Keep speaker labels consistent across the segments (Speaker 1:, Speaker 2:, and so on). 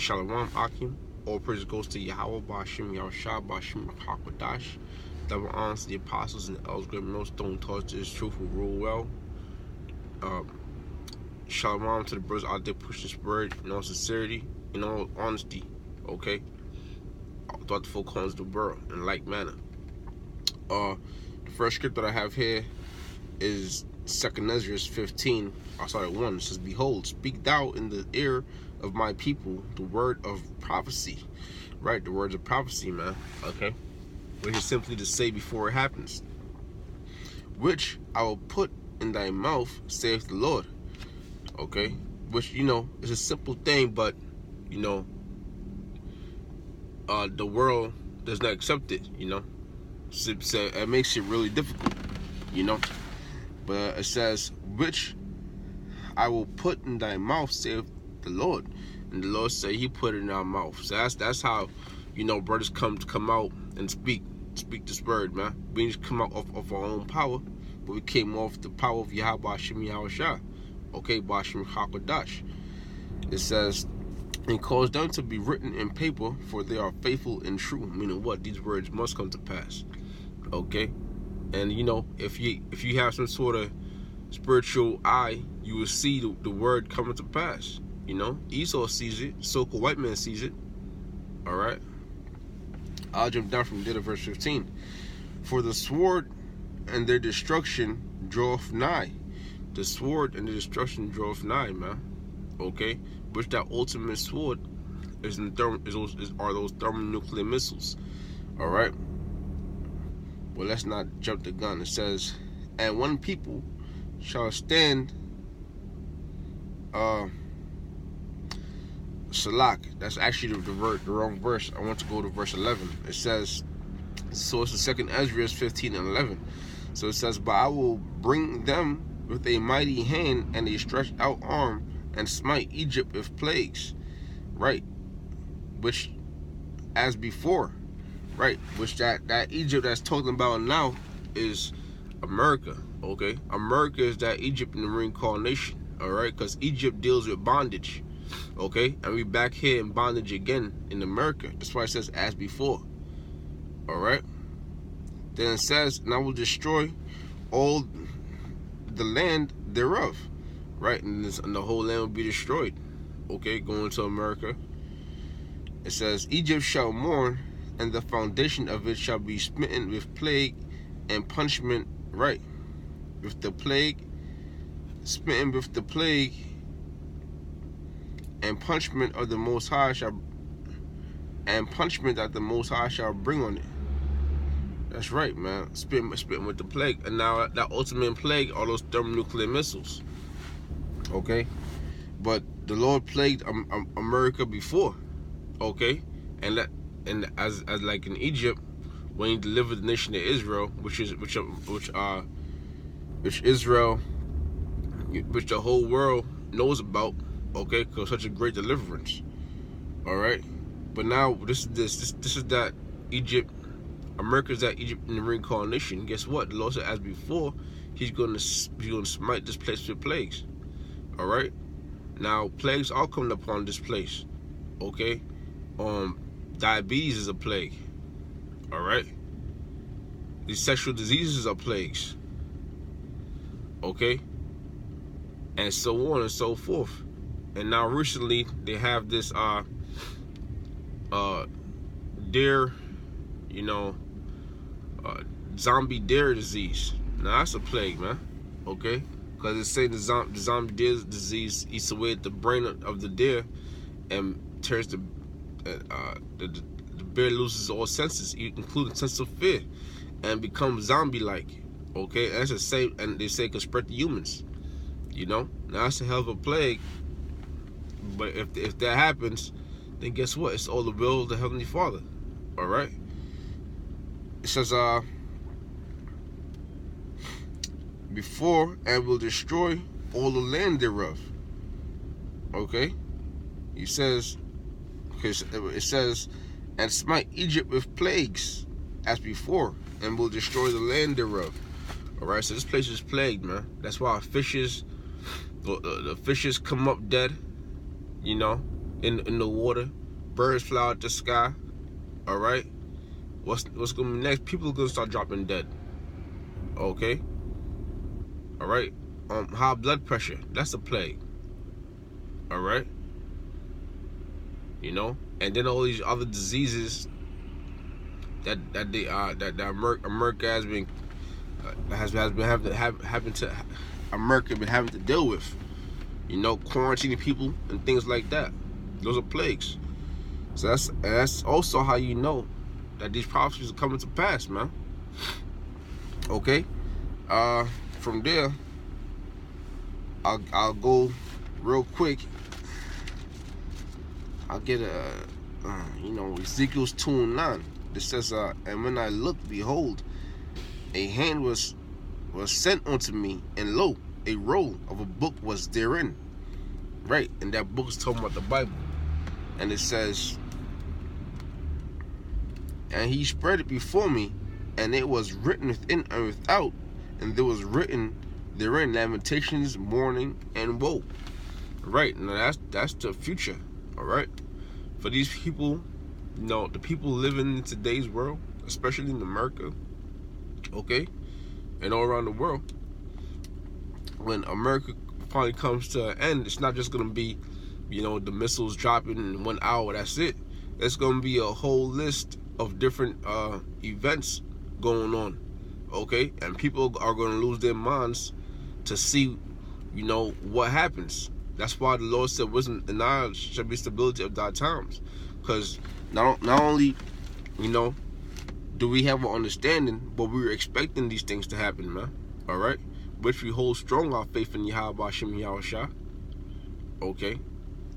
Speaker 1: Shalom Akim. All praise goes to Yahweh, Bashim Yahushua, Bashim Hakwadash. Double honors to the apostles and the elders, great millstone taught this truth who rule well. Shalom to the brothers out there pushing this word in all sincerity, in all honesty, okay? Throughout the full corners of the world in like manner. The first script that I have here is 2 Ezra 15. I started 1. It says, "Behold, speak thou in the ear of my people the word of prophecy." Right, the words of prophecy, man. Okay, which is simply to say before it happens, "Which I will put in thy mouth, saith the Lord." Okay, which is a simple thing, but the world does not accept it. So it makes it really difficult. But it says, "Which I will put in thy mouth, saith the Lord." And the Lord said He put it in our mouth. So that's how brothers come out and speak this word, man. We didn't come out of our own power, but we came off the power of Yahweh Bashim Yahushua. Okay, Bashim Hakwadash. It says, "And cause them to be written in paper, for they are faithful and true." Meaning what? These words must come to pass. Okay, and if you have some sort of spiritual eye, you will see the word coming to pass. Esau sees it, so-called white man sees it. All right, I'll jump down from there to verse 15. "For the sword and their destruction draweth nigh." The sword and the destruction draweth nigh, man. Okay, which that ultimate sword are those thermonuclear missiles. All right. Well, let's not jump the gun. It says, "And one people shall stand." Salak. That's actually the wrong verse. I want to go to verse 11. It says, so it's the 2 Ezra 15 and 11. So it says, "But I will bring them with a mighty hand and a stretched out arm, and smite Egypt with plagues." Right. Which, as before. Right. Which that Egypt that's talking about now is America. Okay. America is that Egypt in the reincarnation. All right. Because Egypt deals with bondage. Okay. And we back here in bondage again in America. That's why it says as before. All right. Then it says, "And I will destroy all the land thereof." Right. And the whole land will be destroyed. Okay. Going to America. It says, "Egypt shall mourn, and the foundation of it shall be smitten with plague and punishment." Right. With the plague, smitten with the plague and punishment of the Most High punishment that the Most High shall bring on it. That's right, man. Spitting with the plague. And now that ultimate plague are those thermonuclear missiles. Okay. But the Lord plagued America before. Okay. And as like in Egypt, when He delivered the nation of Israel, which the whole world knows about. Okay, because such a great deliverance. All right. But now this is that Egypt. America's that Egypt in the reincarnation. Guess what? The Lord said, as before, He's going to smite this place with plagues. All right. Now plagues are coming upon this place. Okay. Diabetes is a plague. All right. These sexual diseases are plagues. Okay. And so on and so forth. And now recently they have this deer, zombie deer disease. Now that's a plague, man. Okay, because it's saying the zombie deer disease eats away at the brain of the deer and turns the bear loses all senses, including sense of fear, and becomes zombie-like. Okay, that's the same, and they say it can spread to humans. Now that's a hell of a plague. But if that happens, then guess what? It's all the will of the Heavenly Father. All right. It says, "Before, and will destroy all the land thereof." Okay. It says, "And smite Egypt with plagues, as before, and will destroy the land thereof." All right. So this place is plagued, man. That's why the fishes come up dead. in the water, birds fly out the sky. All right, what's gonna be next? People are gonna start dropping dead. Okay, all right. High blood pressure, that's a plague. All right, and then all these other diseases that America has been having to deal with. Quarantining people and things like that. Those are plagues. So that's also how you know that these prophecies are coming to pass, man. Okay. From there, I'll go real quick. I'll get Ezekiel's 2:9. It says, and when I looked, behold, a hand was sent unto me, and lo, a roll of a book was therein. Right, and that book is talking about the Bible. And it says, and he spread it before me, and it was written within and without, and there was written therein lamentations, mourning, and woe. Right, now that's the future. All right, for these people, the people living in today's world, especially in America, okay, and all around the world, when America finally comes to an end, it's not just gonna be, the missiles dropping in 1 hour. That's it. It's gonna be a whole list of different events going on, okay, and people are gonna lose their minds to see, what happens. That's why the Lord said, wisdom and knowledge shall be stability of thy times. Because not only, do we have an understanding, but we're expecting these things to happen, man. All right? Which we hold strong our faith in Yahweh Hashem Yahushua. Okay?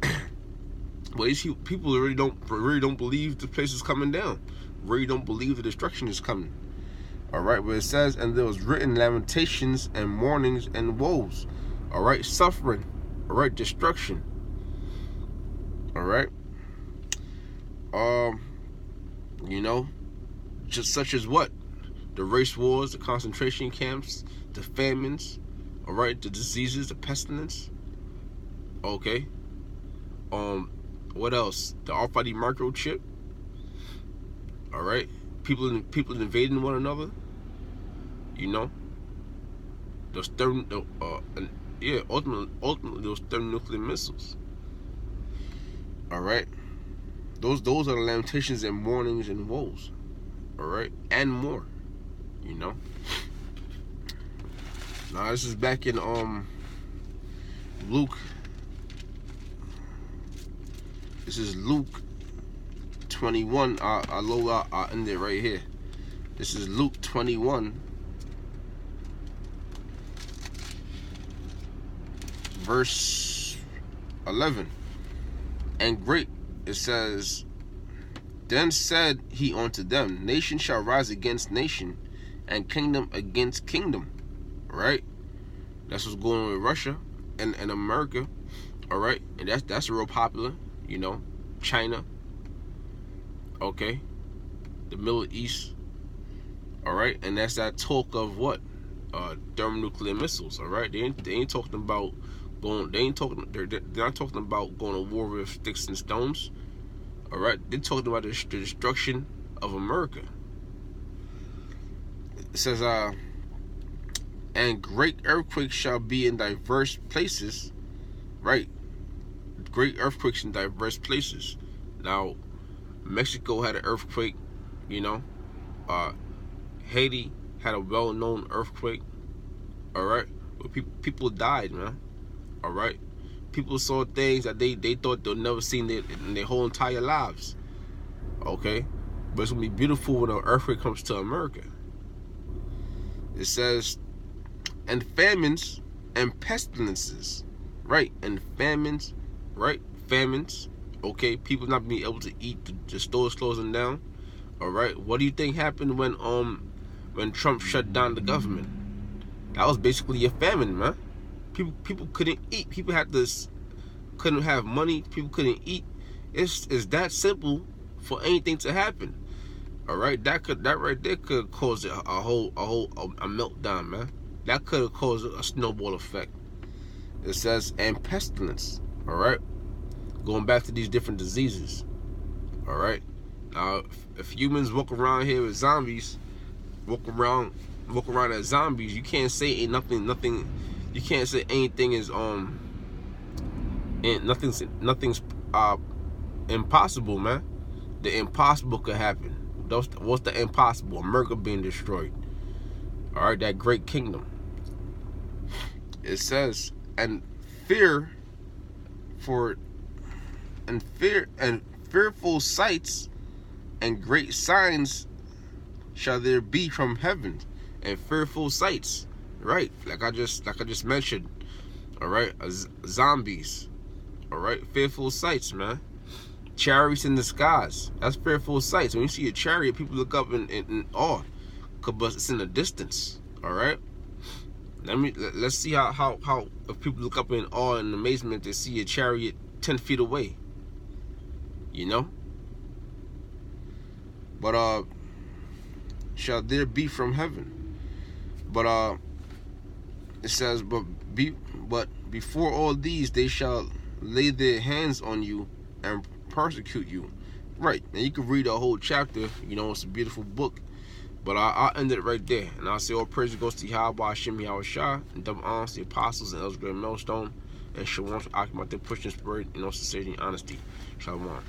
Speaker 1: But these people really don't believe the place is coming down. Really don't believe the destruction is coming. All right? But it says, and there was written lamentations and mournings and woes. All right? Suffering. All right, destruction. All right. Just such as what? The race wars, the concentration camps, the famines, all right, the diseases, the pestilence. Okay. What else? The alphabet microchip. All right. People invading one another. Those ultimately those thermonuclear missiles. All right, those are the lamentations and mournings and woes. All right, and more. Now this is back in Luke. This is Luke 21. I'll end it right here. This is Luke 21. Verse 11, and great, it says, then said he unto them, nation shall rise against nation, and kingdom against kingdom. Right? That's what's going on with Russia and America. All right, and that's real popular. China. Okay, the Middle East. All right, and that's that talk of what? Thermonuclear missiles. All right, they ain't talking about. They're not talking about going to war with sticks and stones. All right, they're talking about the destruction of America. It says, and great earthquakes shall be in diverse places. Right, great earthquakes in diverse places. Now, Mexico had an earthquake. Haiti had a well-known earthquake. All right, but people died, man. All right, people saw things that they thought they'll never see in their whole entire lives. Okay, but it's gonna be beautiful when an earthquake comes to America. It says, and famines and pestilences, right? And famines, right? Famines. Okay, people not being able to eat. The stores closing down. All right, what do you think happened when Trump shut down the government? That was basically a famine, man. People couldn't eat. People couldn't have money. People couldn't eat. It's that simple for anything to happen. All right, that right there could cause a meltdown, man. That could have caused a snowball effect. It says, and pestilence. All right, Going back to these different diseases. All right. Now, if humans walk around here with zombies, walk around as zombies, you can't say ain't nothing. You can't say anything is and nothing's impossible, man. The impossible could happen. What's the impossible? America being destroyed. All right, that great kingdom. It says, and fearful sights and great signs shall there be from heaven. And fearful sights, right? Like I just mentioned. All right, zombies. All right, fearful sights, man. Chariots in the skies. That's fearful sights. When you see a chariot, people look up in awe, but it's in the distance. All right. Let's see how if people look up in awe and amazement to see a chariot 10 feet away. You know. But shall there be from heaven? But it says, but before all these they shall lay their hands on you and persecute you. Right. And you can read a whole chapter. You know, it's a beautiful book. But I'll end it right there. And I'll say all praise goes to Yahweh, Hashem, Yahweh Shah, and double honors the apostles and Elder Millstone, and Shalom to occupy their pushing spirit, and also sincerity and honesty. Shalom.